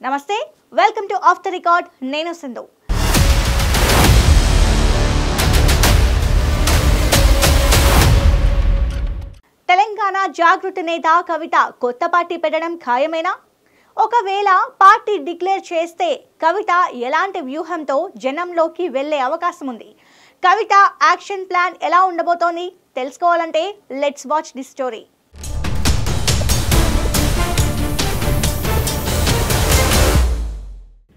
నమస్తే, welcome to of the record. నేను సింధు. తెలంగాణ జాగృతి నేత కవిత కొత్త పార్టీ పెట్టడం ఖాయమేనా? ఒకవేళ పార్టీ డిక్లేర్ చేస్తే కవిత ఎలాంటి వ్యూహంతో జనంలోకి వెళ్లే అవకాశం ఉంది? కవిత యాక్షన్ ప్లాన్ ఎలా ఉండబోతోంది? తెలుసుకోవాలంటే let's watch the story.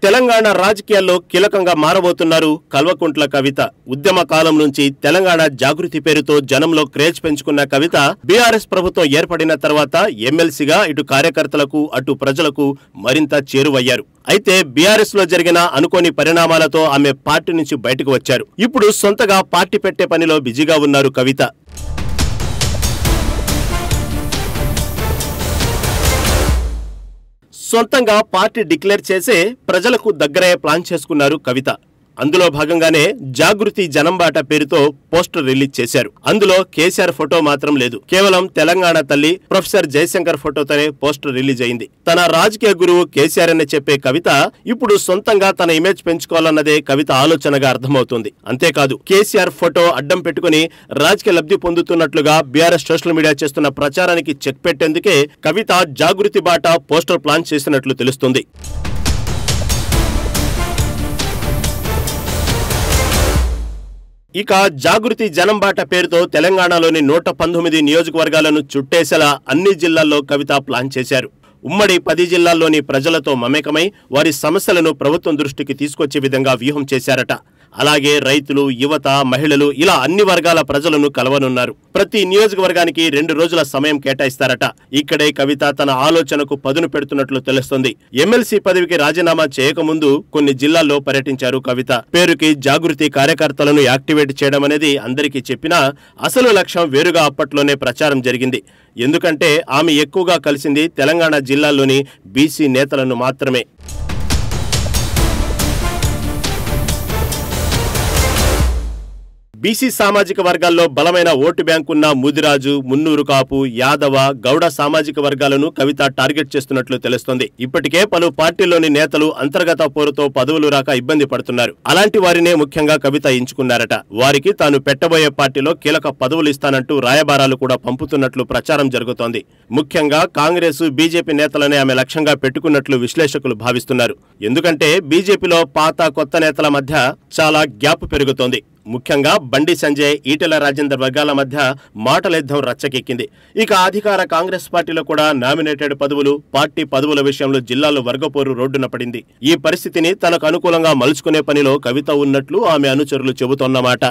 Telangana రాజకీయాల్లో కీలకంగా మారబోతున్నారు కల్వకుంట్ల కవిత. ఉద్యమ కాలం నుంచి తెలంగాణ జాగృతి పేరుతో జనంలో క్రేజ్ పెంచుకున్న కవిత బీఆర్ఎస్ ప్రభుత్వం ఏర్పడిన తర్వాత ఎమ్మెల్సీగా ఇటు కార్యకర్తలకు అటు ప్రజలకు మరింత చేరువయ్యారు. అయితే బీఆర్ఎస్ లో జరిగిన అనుకోని పరిణామాలతో ఆమె పార్టీ నుంచి బయటకు వచ్చారు. ఇప్పుడు సొంతగా పార్టీ పెట్టే పనిలో బిజీగా ఉన్నారు కవిత. సొంతంగా పార్టీ డిక్లేర్ చేసే ప్రజలకు దగ్గరయ్యే ప్లాన్ చేసుకున్నారు కవిత. అందులో భాగంగానే జాగృతి జనంబాట పేరుతో పోస్టర్ రిలీజ్ చేశారు. అందులో కేసీఆర్ ఫోటో మాత్రం లేదు. కేవలం తెలంగాణ తల్లి ప్రొఫెసర్ జయశంకర్ ఫోటోతోనే పోస్టర్ రిలీజ్ అయింది. తన రాజకీయ గురువు కేసీఆర్ అని చెప్పే కవిత ఇప్పుడు సొంతంగా తన ఇమేజ్ పెంచుకోవాలన్నదే కవిత ఆలోచనగా అర్థమవుతుంది. అంతేకాదు, కేసీఆర్ ఫోటో అడ్డం పెట్టుకుని రాజకీయ లబ్ధి పొందుతున్నట్లుగా బీఆర్ఎస్ సోషల్ మీడియా చేస్తున్న ప్రచారానికి చెక్ పెట్టేందుకే కవిత జాగృతి బాట పోస్టర్ ప్లాన్ చేసినట్లు తెలుస్తుంది. ఇక జాగృతి జనంబాట పేరుతో తెలంగాణలోని 119 నియోజకవర్గాలను చుట్టేసేలా అన్ని జిల్లాల్లో కవిత ప్లాన్ చేశారు. ఉమ్మడి 10 జిల్లాల్లోని ప్రజలతో మమేకమై వారి సమస్యలను ప్రభుత్వం దృష్టికి తీసుకొచ్చే విధంగా వ్యూహం చేశారట. అలాగే రైతులు, యువత, మహిళలు ఇలా అన్ని వర్గాల ప్రజలను కలవనున్నారు. ప్రతి నియోజకవర్గానికి 2 రోజుల సమయం కేటాయిస్తారట. ఇక్కడే కవిత తన ఆలోచనకు పదును పెడుతున్నట్లు తెలుస్తుంది. ఎమ్మెల్సీ పదవికి రాజీనామా చేయకముందు కొన్ని జిల్లాల్లో పర్యటించారు కవిత. పేరుకి జాగృతి కార్యకర్తలను యాక్టివేట్ చేయడం అనేది అందరికీ చెప్పినా అసలు లక్ష్యం వేరుగా అప్పట్లోనే ప్రచారం జరిగింది. ఎందుకంటే ఆమె ఎక్కువగా కలిసింది తెలంగాణ జిల్లాల్లోని బీసీ నేతలను మాత్రమే. బీసీ సామాజిక వర్గాల్లో బలమైన ఓటు బ్యాంకున్న ముదిరాజు, మున్నూరు కాపు, యాదవ, గౌడ సామాజిక వర్గాలను కవిత టార్గెట్ చేస్తున్నట్లు తెలుస్తోంది. ఇప్పటికే పలు పార్టీల్లోని నేతలు అంతర్గత పోరుతో పదవులు రాక ఇబ్బంది పడుతున్నారు. అలాంటి వారినే ముఖ్యంగా కవిత ఎంచుకున్నారట. వారికి తాను పెట్టబోయే పార్టీలో కీలక పదవులు ఇస్తానంటూ రాయబారాలు కూడా పంపుతున్నట్లు ప్రచారం జరుగుతోంది. ముఖ్యంగా కాంగ్రెస్, బీజేపీ నేతలనే ఆమె లక్ష్యంగా పెట్టుకున్నట్లు విశ్లేషకులు భావిస్తున్నారు. ఎందుకంటే బీజేపీలో పాత కొత్త నేతల మధ్య చాలా గ్యాప్ పెరుగుతోంది. ముఖ్యంగా బండి సంజయ్, ఈటెల రాజేందర్ వర్గాల మధ్య మాటల యుద్ధం రచ్చకెక్కింది. ఇక అధికార కాంగ్రెస్ పార్టీలో కూడా నామినేటెడ్ పదవులు, పార్టీ పదవుల విషయంలో జిల్లాలో వర్గపోరు రోడ్డున పడింది. ఈ పరిస్థితిని తనకు అనుకూలంగా మలుచుకునే పనిలో కవిత ఉన్నట్లు ఆమె అనుచరులు చెబుతోన్నమాట.